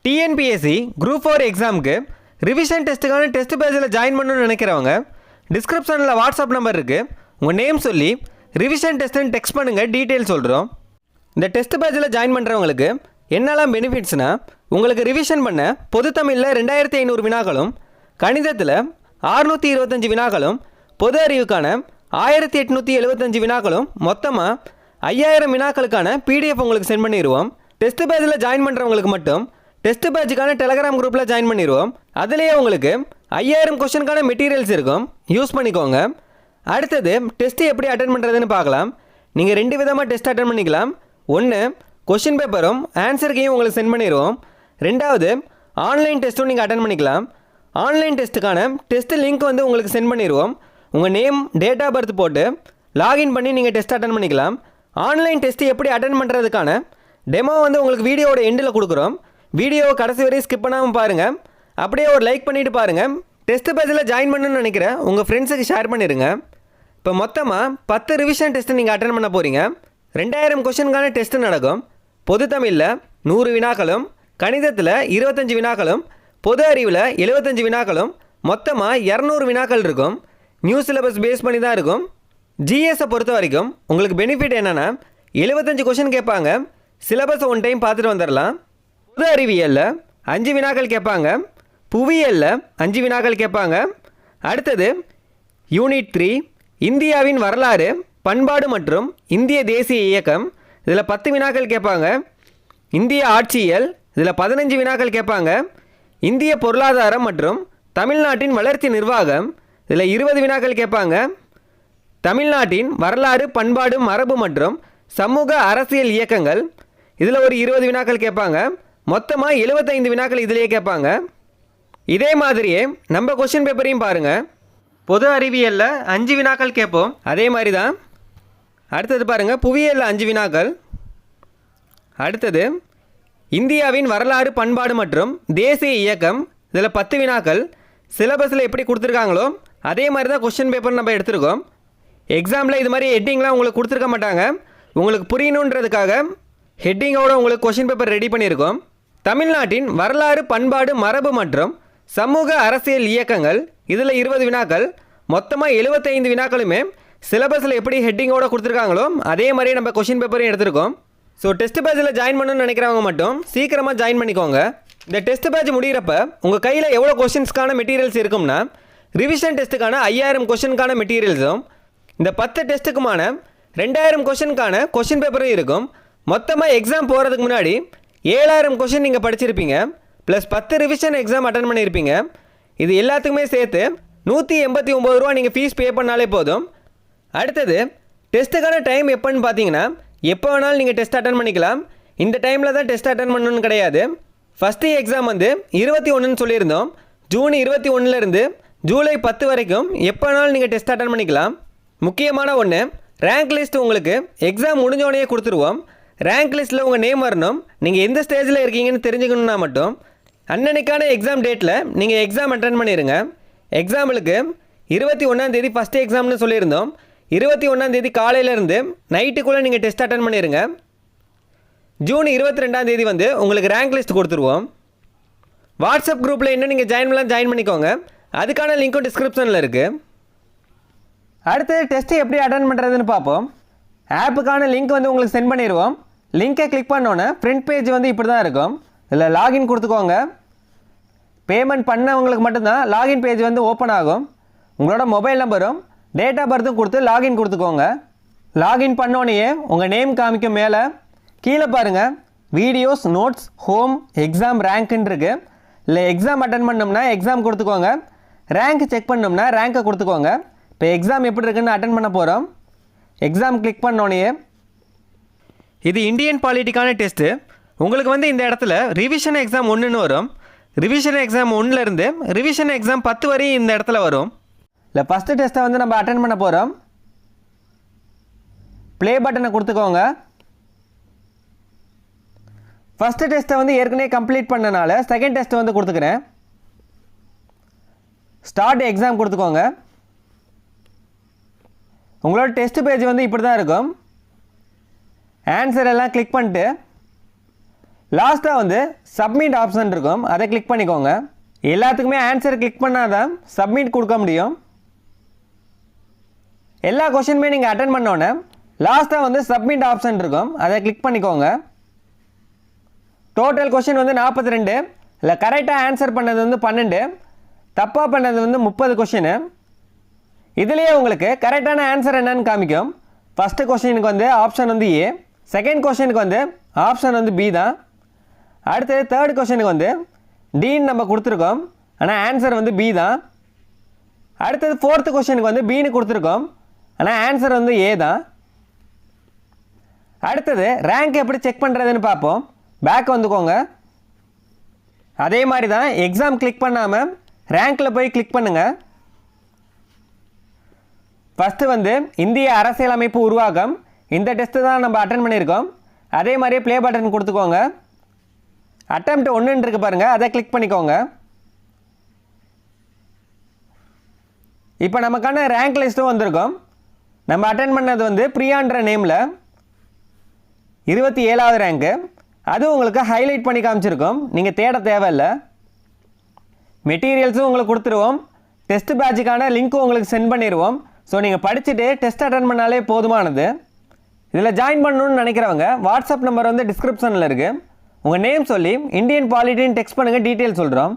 TNPSC group 4 எக்ஸாமுக்கு revision டெஸ்ட்டுக்கான test பேஜில் join பண்ணணும்னு நினைக்கிறவங்க டிஸ்கிரிப்ஷனில் வாட்ஸ்அப் நம்பர் இருக்குது. உங்கள் நேம் சொல்லி ரிவிஷன் டெஸ்ட்டுன்னு டெக்ஸ்ட் பண்ணுங்கள், டீட்டெயில் சொல்கிறோம். இந்த டெஸ்ட் பேஜில் ஜாயின் பண்ணுறவங்களுக்கு என்னெல்லாம் பெனிஃபிட்ஸ்னால், உங்களுக்கு ரிவிஷன் பண்ண பொது தமிழில் 2500 வினாக்களும், கணிதத்தில் 625 வினாக்களும், பொது அறிவுக்கான 1875 வினாக்களும், மொத்தமாக 5000 வினாக்களுக்கான பிடிஎஃப் உங்களுக்கு சென்ட் பண்ணிடுவோம். டெஸ்ட் பேஜில் ஜாயின் பண்ணுறவங்களுக்கு மட்டும் டெஸ்ட் பேஜுக்கான டெலகிராம் குரூப்பில் ஜாயின் பண்ணிடுவோம். அதுலேயே உங்களுக்கு 5000 கொஷனுக்கான மெட்டீரியல்ஸ் இருக்கும், யூஸ் பண்ணிக்கோங்க. அடுத்தது டெஸ்ட்டு எப்படி அட்டன் பண்ணுறதுன்னு பார்க்கலாம். நீங்கள் 2 விதமாக டெஸ்ட் அட்டன் பண்ணிக்கலாம். ஒன்று, கொஷின் பேப்பரும் ஆன்சர் கீயும் உங்களுக்கு சென்ட் பண்ணிடுவோம். ரெண்டாவது, ஆன்லைன் டெஸ்ட்டும் நீங்கள் அட்டன் பண்ணிக்கலாம். ஆன்லைன் டெஸ்ட்டுக்கான டெஸ்ட் லிங்க் வந்து உங்களுக்கு சென்ட் பண்ணிடுவோம். உங்கள் நேம், டேட் ஆஃப் பர்த் போட்டு லாகின் பண்ணி நீங்கள் டெஸ்ட் அட்டன் பண்ணிக்கலாம். ஆன்லைன் டெஸ்ட்டு எப்படி அட்டன் பண்ணுறதுக்கான டெமோ வந்து உங்களுக்கு வீடியோவோட எண்டில் கொடுக்குறோம். வீடியோவை கடைசி வரையும் ஸ்கிப் பண்ணாமல் பாருங்கள். அப்படியே ஒரு லைக் பண்ணிவிட்டு பாருங்கள். டெஸ்ட் பேஜில் ஜாயின் பண்ணணும்னு நினைக்கிறேன் உங்கள் ஃப்ரெண்ட்ஸுக்கு ஷேர் பண்ணிடுங்க. இப்போ மொத்தமாக 10 ரிவிஷன் டெஸ்ட்டு நீங்கள் அட்டன் பண்ண போகிறீங்க. 2000 கொஷனுக்கான டெஸ்ட்டு நடக்கும். பொது தமிழில் 100 வினாக்களும், கணிதத்தில் 25 வினாக்களும், பொது அறிவில் 75 வினாக்களும், மொத்தமாக 200 வினாக்கள் இருக்கும். நியூ சிலபஸ் பேஸ் பண்ணி தான் இருக்கும். ஜிஎஸை பொறுத்த வரைக்கும் உங்களுக்கு பெனிஃபிட் என்னென்னா 75 கொஷின் கேட்பாங்க. சிலபஸை ஒன் டைம் பார்த்துட்டு வந்துடலாம். பொது அறிவியலில் 5 வினாக்கள் கேட்பாங்க. புவியியலில் 5 வினாக்கள் கேட்பாங்க. அடுத்தது யூனிட் 3 இந்தியாவின் வரலாறு, பண்பாடு மற்றும் இந்திய தேசிய இயக்கம், இதில் 10 வினாக்கள் கேட்பாங்க. இந்திய ஆட்சியியல், இதில் 15 வினாக்கள் கேட்பாங்க. இந்திய பொருளாதாரம் மற்றும் தமிழ்நாட்டின் வளர்ச்சி நிர்வாகம், இதில் 20 வினாக்கள் கேட்பாங்க. தமிழ்நாட்டின் வரலாறு, பண்பாடு, மரபு மற்றும் சமூக அரசியல் இயக்கங்கள், இதில் ஒரு 20 வினாக்கள் கேட்பாங்க. மொத்தமாக 75 வினாக்கள் இதிலேயே கேட்பாங்க. இதே மாதிரியே நம்ம கொஷின் பேப்பரையும் பாருங்கள். பொது அறிவியலில் 5 வினாக்கள் கேட்போம், அதே மாதிரி தான். அடுத்தது பாருங்கள், புவியியலில் 5 வினாக்கள். அடுத்தது இந்தியாவின் வரலாறு, பண்பாடு மற்றும் தேசிய இயக்கம், இதில் 10 வினாக்கள். சிலபஸில் எப்படி கொடுத்துருக்காங்களோ அதே மாதிரி தான் கொஷின் பேப்பர் நம்ம எடுத்துருக்கோம். எக்ஸாமில் இது மாதிரி ஹெட்டிங்லாம் உங்களுக்கு கொடுத்துருக்க மாட்டாங்க. உங்களுக்கு புரியணுன்றதுக்காக ஹெட்டிங்கோடு உங்களுக்கு கொஷின் பேப்பர் ரெடி பண்ணியிருக்கோம். தமிழ்நாட்டின் வரலாறு, பண்பாடு, மரபு மற்றும் சமூக அரசியல் இயக்கங்கள், இதில் 20 வினாக்கள். மொத்தமாக 75 வினாக்களுமே சிலபஸில் எப்படி ஹெட்டிங்கோடு கொடுத்துருக்காங்களோ அதே மாதிரி நம்ம கொஷின் பேப்பரையும் எடுத்திருக்கோம். ஸோ டெஸ்ட் பேஜில் ஜாயின் பண்ணணும்னு நினைக்கிறவங்க மட்டும் சீக்கிரமாக ஜாயின் பண்ணிக்கோங்க. இந்த டெஸ்ட் பேஜ் முடிகிறப்ப உங்கள் கையில் எவ்வளோ கொஷின்ஸ்க்கான மெட்டீரியல்ஸ் இருக்கும்னா, ரிவிஷன் டெஸ்ட்டுக்கான 5000 கொஷனுக்கான மெட்டீரியல்ஸும், இந்த 10 டெஸ்ட்டுக்குமான 2000 கொஷனுக்கான கொஷின் பேப்பரும் இருக்கும். மொத்தமாக எக்ஸாம் போகிறதுக்கு முன்னாடி 7000 கொஷின் நீங்கள் படிச்சிருப்பீங்க. ப்ளஸ் 10 ரிவிஷன் எக்ஸாம் அட்டன் பண்ணியிருப்பீங்க. இது எல்லாத்துக்குமே சேர்த்து 189 ரூபா நீங்கள் ஃபீஸ் பே பண்ணாலே போதும். அடுத்தது டெஸ்ட்டுக்கான டைம் எப்போன்னு பார்த்தீங்கன்னா, எப்போ வேணாலும் நீங்கள் டெஸ்ட் அட்டன் பண்ணிக்கலாம். இந்த டைமில் தான் டெஸ்ட் அட்டன் பண்ணணும்னு கிடையாது. ஃபஸ்ட்டு எக்ஸாம் வந்து 21ன்னு சொல்லியிருந்தோம். ஜூன் 21லேருந்து ஜூலை 10 வரைக்கும் எப்போ வேணாலும் நீங்கள் டெஸ்ட் அட்டன் பண்ணிக்கலாம். முக்கியமான ஒன்று, ரேங்க் லிஸ்ட் உங்களுக்கு எக்ஸாம் முடிஞ்சோடனே கொடுத்துருவோம். ரேங்க் லிஸ்ட்டில் உங்கள் நேம் வரணும். நீங்கள் எந்த ஸ்டேஜில் இருக்கீங்கன்னு தெரிஞ்சுக்கணுன்னா மட்டும் அன்னன்னைக்கான எக்ஸாம் டேட்டில் நீங்கள் எக்ஸாம் அட்டன் பண்ணிடுங்க. எக்ஸாம்பிளுக்கு 21ஆம் தேதி ஃபஸ்ட்டு எக்ஸாம்னு சொல்லியிருந்தோம். 21ஆம் தேதி காலையிலேருந்து நைட்டுக்குள்ளே நீங்கள் டெஸ்ட் அட்டன் பண்ணிடுங்க. ஜூன் 22ஆம் தேதி வந்து உங்களுக்கு ரேங்க் லிஸ்ட் கொடுத்துருவோம். வாட்ஸ்அப் குரூப்பில் இன்னும் நீங்கள் ஜாயின் பண்ணிக்கோங்க. அதுக்கான லிங்க்கும் டிஸ்கிரிப்ஷனில் இருக்குது. அடுத்தது டெஸ்ட்டு எப்படி அட்டன் பண்ணுறதுன்னு பார்ப்போம். ஆப்புக்கான லிங்க் வந்து உங்களுக்கு சென்ட் பண்ணிடுவோம். லிங்கை கிளிக் பண்ணோன்னே ஃப்ரண்ட் பேஜ் வந்து இப்படி தான் இருக்கும். இதில் லாகின் கொடுத்துக்கோங்க. பேமெண்ட் பண்ணவங்களுக்கு மட்டும்தான் லாகின் பேஜ் வந்து ஓப்பன் ஆகும். உங்களோட மொபைல் நம்பரும் டேட் ஆஃப் பர்த்தும் கொடுத்து லாகின் கொடுத்துக்கோங்க. லாகின் பண்ணோன்னே உங்கள் நேம் காமிக்கும். மேலே கீழே பாருங்கள், வீடியோஸ், நோட்ஸ், ஹோம், எக்ஸாம் ரேங்க்குன்னு இருக்குது. இல்லை எக்ஸாம் அட்டன் பண்ணோம்னா எக்ஸாம் கொடுத்துக்கோங்க. ரேங்க் செக் பண்ணோம்னா ரேங்க்கை கொடுத்துக்கோங்க. இப்போ எக்ஸாம் எப்படி இருக்குன்னு அட்டன் பண்ண போகிறோம். எக்ஸாம் கிளிக் பண்ணோன்னே இது இந்தியன் பாலிட்டிக்கான டெஸ்ட்டு. உங்களுக்கு வந்து இந்த இடத்துல ரிவிஷன் எக்ஸாம் 1ன்னு வரும். ரிவிஷன் எக்ஸாம் 1லேருந்து ரிவிஷன் எக்ஸாம் 10 வரையும் இந்த இடத்துல வரும். இல்லை ஃபஸ்ட்டு டெஸ்ட்டை வந்து நம்ம அட்டன் பண்ண போகிறோம். ப்ளே பட்டனை கொடுத்துக்கோங்க. ஃபஸ்ட்டு டெஸ்ட்டை வந்து ஏற்கனவே கம்ப்ளீட் பண்ணனால செகண்ட் டெஸ்ட்டை வந்து கொடுத்துக்கிறேன். ஸ்டார்ட் எக்ஸாம் கொடுத்துக்கோங்க. உங்களோட டெஸ்ட் பேஜ் வந்து இப்படி தான் இருக்கும். ஆன்சர் எல்லாம் கிளிக் பண்ணிட்டு லாஸ்ட்டாக வந்து சப்மிட் ஆப்ஷன் இருக்கும், அதை கிளிக் பண்ணிக்கோங்க. எல்லாத்துக்குமே ஆன்சர் கிளிக் பண்ணால் தான் சப்மிட் கொடுக்க முடியும். எல்லா கொஷினுமே நீங்கள் அட்டன் பண்ணோன்னே லாஸ்ட்டாக வந்து சப்மிட் ஆப்ஷன் இருக்கும், அதை கிளிக் பண்ணிக்கோங்க. டோட்டல் கொஷின் வந்து 42, இல்லை கரெக்டாக ஆன்சர் பண்ணது வந்து 12, தப்பாக பண்ணது வந்து 30 கொஷின். இதுலேயே உங்களுக்கு கரெக்டான ஆன்சர் என்னன்னு காமிக்கும். ஃபஸ்ட்டு கொஷினுக்கு வந்து ஆப்ஷன் வந்து ஏ, செகண்ட் கொஷினுக்கு வந்து ஆப்ஷன் வந்து பி தான். அடுத்தது தேர்ட் கொஷினுக்கு வந்து டின்னு நம்ம கொடுத்துருக்கோம், ஆனால் ஆன்சர் வந்து பி தான். அடுத்தது ஃபோர்த்து கொஷினுக்கு வந்து பின்னு கொடுத்துருக்கோம், ஆனால் ஆன்சர் வந்து ஏ தான். அடுத்தது ரேங்க் எப்படி செக் பண்ணுறதுன்னு பார்ப்போம். பேக் வந்துக்கோங்க. அதே மாதிரி தான் எக்ஸாம் கிளிக் பண்ணாமல் ரேங்க்கில் போய் கிளிக் பண்ணுங்கள். ஃபஸ்ட்டு வந்து இந்திய அரசியலமைப்பு உருவாக்கம், இந்த டெஸ்ட்டு தான் நம்ம அட்டன் பண்ணியிருக்கோம். அதே மாதிரியே ப்ளே பட்டன் கொடுத்துக்கோங்க. அட்டெம்ப்ட் 1 இருக்கு பாருங்கள், அதை கிளிக் பண்ணிக்கோங்க. இப்போ நமக்கான ரேங்க் லிஸ்ட்டும் வந்திருக்கும். நம்ம அட்டன் பண்ணது வந்து பிரியான்ற நேமில் 27வது ரேங்க்கு. அது உங்களுக்கு ஹைலைட் பண்ணி காமிச்சிருக்கோம், நீங்கள் தேட தேவையில்லை. மெட்டீரியல்ஸும் உங்களுக்கு கொடுத்துருவோம், டெஸ்ட் பேட்சுக்கான லிங்க்கும் உங்களுக்கு சென்ட் பண்ணிடுவோம். ஸோ நீங்கள் படிச்சுட்டு டெஸ்ட் அட்டன் பண்ணாலே போதுமானது. இதில் ஜாயின் பண்ணணும்னு நினைக்கிறவங்க வாட்ஸ்அப் நம்பர் வந்து டிஸ்கிரிப்ஷனில் இருக்குது. உங்கள் நேம் சொல்லி இந்தியன் பாலிட்டின்னு டெக்ஸ்ட் பண்ணுங்கள், டீட்டெயில் சொல்கிறோம்.